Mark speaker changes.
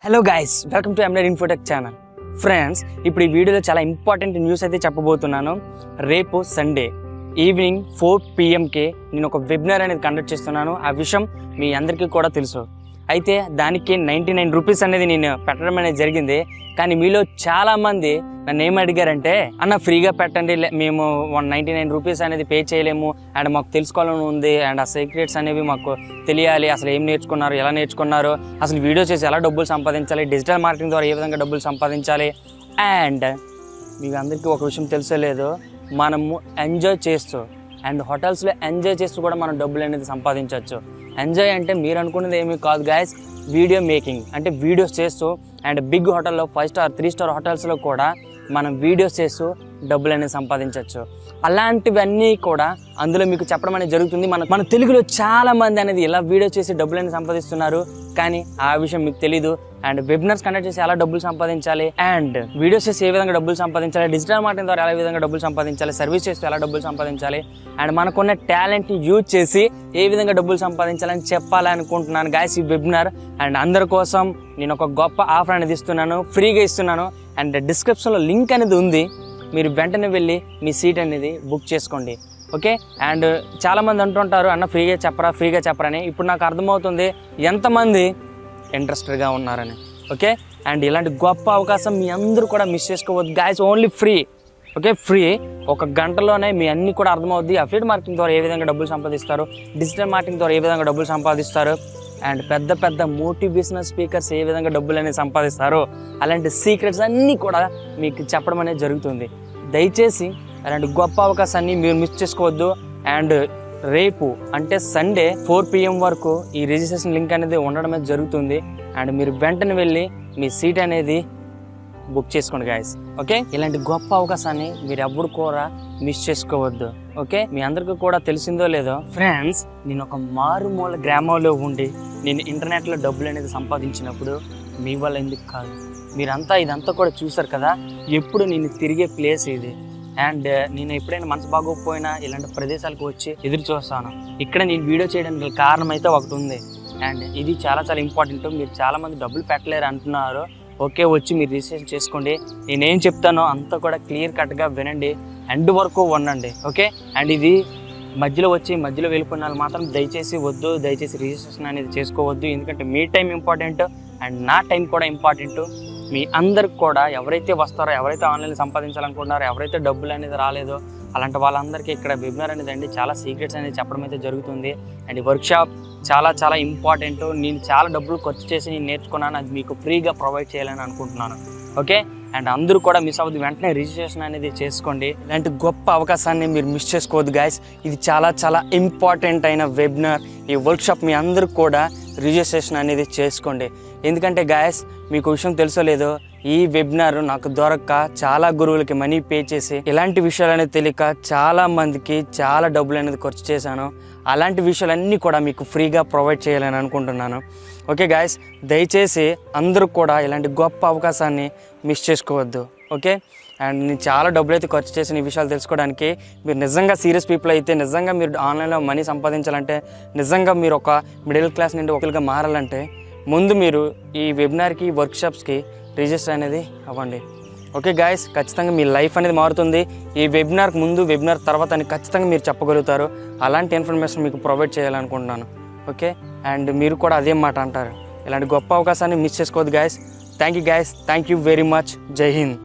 Speaker 1: Hello guys, welcome to mine.Thanks channel. Friends, ఇప్పుడు ఈ వీడియోలో చాలా ఇంపార్టెంట్ న్యూస్ అయితే చెప్పబోతున్నాను. రేపు సండే ఈవినింగ్ 4 PM నేను ఒక వెబినార్ అనేది కండక్ట్ చేస్తున్నాను. ఆ విషయం మీ అందరికీ కూడా తెలుసు. అయితే దానికి 99 రూపీస్ అనేది నేను పెట్టడం అనేది జరిగింది. కానీ మీలో చాలామంది నన్ను ఏం అడిగారంటే, అన్న ఫ్రీగా పెట్టండి, మేము 199 రూపీస్ అనేది పే చేయలేము అండ్ మాకు తెలుసుకోవాలని ఉంది అండ్ ఆ సీక్రెట్స్ అనేవి మాకు తెలియాలి, అసలు ఏం నేర్చుకున్నారు, ఎలా నేర్చుకున్నారు, అసలు వీడియో చేసి ఎలా డబ్బులు సంపాదించాలి, డిజిటల్ మార్కెటింగ్ ద్వారా ఏ విధంగా డబ్బులు సంపాదించాలి. అండ్ మీకు అందరికీ ఒక విషయం తెలుసలేదు, మనము ఎంజాయ్ చేస్తూ అండ్ హోటల్స్లో ఎంజాయ్ చేస్తూ కూడా మనం డబ్బులు అనేది సంపాదించవచ్చు. ఎంజాయ్ అంటే మీరు అనుకున్నది ఏమీ కాదు గైస్, వీడియో మేకింగ్ అంటే వీడియోస్ చేస్తూ అండ్ బిగ్ హోటల్లో 5 స్టార్ 3 స్టార్ హోటల్స్లో కూడా మనం వీడియోస్ చేస్తూ డబ్బులు అనేది సంపాదించవచ్చు. అలాంటివన్నీ కూడా అందులో మీకు చెప్పడం అనేది జరుగుతుంది. మన తెలుగులో చాలా మంది అనేది ఇలా వీడియో చేసి డబ్బులు అనేది సంపాదిస్తున్నారు, కానీ ఆ విషయం మీకు తెలీదు. అండ్ వెబినార్స్ కండక్ట్ చేసి ఎలా డబ్బులు సంపాదించాలి అండ్ వీడియోస్ చేసి ఏ విధంగా డబ్బులు సంపాదించాలి, డిజిటల్ మార్కెటింగ్ ద్వారా ఏ విధంగా డబ్బులు సంపాదించాలి, సర్వీస్ చేస్తూ ఎలా డబ్బులు సంపాదించాలి అండ్ మనకున్న టాలెంట్ని యూజ్ చేసి ఏ విధంగా డబ్బులు సంపాదించాలని చెప్పాలనుకుంటున్నాను గాయస్ ఈ వెబినార్. అండ్ అందరి కోసం నేను ఒక గొప్ప ఆఫర్ అనేది ఇస్తున్నాను, ఫ్రీగా ఇస్తున్నాను. అండ్ డిస్క్రిప్షన్లో లింక్ అనేది ఉంది, మీరు వెంటనే వెళ్ళి మీ సీట్ అనేది బుక్ చేసుకోండి. ఓకే. అండ్ చాలామంది అంటుంటారు, అన్న ఫ్రీగా చెప్పరా అని. ఇప్పుడు నాకు అర్థమవుతుంది ఎంతమంది ఇంట్రెస్టెడ్గా ఉన్నారని. ఓకే. అండ్ ఇలాంటి గొప్ప అవకాశం మీ అందరూ కూడా మిస్ చేసుకోవద్దు guys, only free. Okay, free. ఒక గంటలోనే మీ అన్నీ కూడా అర్థమవుద్ది. అఫిలియేట్ మార్కెటింగ్ ద్వారా ఏ విధంగా డబ్బులు సంపాదిస్తారు, డిజిటల్ మార్కెటింగ్ ద్వారా ఏ విధంగా డబ్బులు సంపాదిస్తారు అండ్ పెద్ద పెద్ద మోటివేషనల్ స్పీకర్స్ ఏ విధంగా డబ్బులు అనేది సంపాదిస్తారు, అలాంటి సీక్రెట్స్ అన్నీ కూడా మీకు చెప్పడం అనేది జరుగుతుంది. దయచేసి అలాంటి గొప్ప అవకాశాన్ని మీరు మిస్ చేసుకోవద్దు. అండ్ రేపు అంటే సండే 4 PM వరకు ఈ రిజిస్ట్రేషన్ లింక్ అనేది ఉండడం అనేది జరుగుతుంది. అండ్ మీరు వెంటనే వెళ్ళి మీ సీట్ అనేది బుక్ చేసుకోండి గాయస్. ఓకే, ఇలాంటి గొప్ప అవకాశాన్ని మీరు ఎవ్వరు కూడా మిస్ చేసుకోవద్దు. ఓకే, మీ అందరికీ కూడా తెలిసిందో లేదో ఫ్రెండ్స్, నేను ఒక మారుమూల గ్రామంలో ఉండి నేను ఇంటర్నెట్లో డబ్బులు అనేది సంపాదించినప్పుడు మీ వల్ల ఎందుకు కాదు, మీరంతా ఇదంతా కూడా చూసారు కదా. ఎప్పుడు నేను తిరిగే ప్లేస్ ఇది. అండ్ నేను ఎప్పుడైనా మనసు బాగోకపోయినా ఇలాంటి ప్రదేశాలకు వచ్చి ఎదురు చూస్తాను. ఇక్కడ నేను వీడియో చేయడానికి కారణం అయితే ఒకటి ఉంది. అండ్ ఇది చాలా చాలా ఇంపార్టెంట్. మీరు చాలామంది డబ్బులు పెట్టలేరు అంటున్నారు. ఓకే, వచ్చి మీరు రిజిస్ట్రేషన్ చేసుకోండి. నేనేం చెప్తానో అంతా కూడా క్లియర్ కట్గా వినండి, ఎండ్ వరకు వినండి. ఓకే. అండ్ ఇది మధ్యలో వెళ్ళిపోయిన వాళ్ళు మాత్రం దయచేసి రిజిస్ట్రేషన్ అనేది చేసుకోవద్దు. ఎందుకంటే మీ టైం ఇంపార్టెంట్ అండ్ నా టైం కూడా ఇంపార్టెంట్. మీ అందరికి కూడా ఎవరైతే వస్తారో, ఎవరైతే ఆన్లైన్లో సంపాదించాలనుకుంటున్నారో, ఎవరైతే డబ్బులు అనేది రాలేదో అలాంటి వాళ్ళందరికీ ఇక్కడ వెబినార్ అనేది అండి చాలా సీక్రెట్స్ అనేది చెప్పడం అయితే జరుగుతుంది. అండ్ ఈ వర్క్షాప్ చాలా చాలా ఇంపార్టెంట్. నేను చాలా డబ్బులు ఖర్చు చేసి నేను నేర్చుకున్నాను, అది మీకు ఫ్రీగా ప్రొవైడ్ చేయాలని అనుకుంటున్నాను. ఓకే. అండ్ అందరూ కూడా మిస్ అవ్వద్దు, వెంటనే రిజిస్ట్రేషన్ అనేది చేసుకోండి. ఇలాంటి గొప్ప అవకాశాన్ని మీరు మిస్ చేసుకోవద్దు గాయస్. ఇది చాలా చాలా ఇంపార్టెంట్ అయిన వెబినార్. ఈ వర్క్షాప్ మీ అందరూ కూడా రిజిస్ట్రేషన్ అనేది చేసుకోండి. ఎందుకంటే గాయస్, మీకు విషయం తెలుసో లేదో, ఈ వెబినార్ నాకు దొరక్క చాలా గురువులకి మనీ పే చేసి ఇలాంటి విషయాలు అనేది తెలియక చాలా మందికి చాలా డబ్బులు అనేది ఖర్చు చేశాను. అలాంటి విషయాలన్నీ కూడా మీకు ఫ్రీగా ప్రొవైడ్ చేయాలని అనుకుంటున్నాను. ఓకే గాయస్, దయచేసి అందరూ కూడా ఇలాంటి గొప్ప అవకాశాన్ని మిస్ చేసుకోవద్దు. ఓకే. అండ్ నేను చాలా డబ్బులు అయితే ఖర్చు చేసిన ఈ విషయాలు తెలుసుకోవడానికి. మీరు నిజంగా సీరియస్ పీపుల్ అయితే, నిజంగా మీరు ఆన్లైన్లో మనీ సంపాదించాలంటే, నిజంగా మీరు ఒక మిడిల్ క్లాస్ నుండి ఒకరిగా మారాలంటే ముందు మీరు ఈ వెబినార్కి, వర్క్షాప్స్కి రిజిస్టర్ అనేది అవ్వండి. ఓకే గాయస్, ఖచ్చితంగా మీ లైఫ్ అనేది మారుతుంది. ఈ వెబినార్కి ముందు, వెబినార్ తర్వాత అని ఖచ్చితంగా మీరు చెప్పగలుగుతారు. అలాంటి ఇన్ఫర్మేషన్ మీకు ప్రొవైడ్ చేయాలనుకుంటున్నాను. ఓకే. అండ్ మీరు కూడా అదే మాట అంటారు. ఇలాంటి గొప్ప అవకాశాన్ని మిస్ చేసుకోవద్దు guys. Thank you guys, thank you very much. జై హింద్.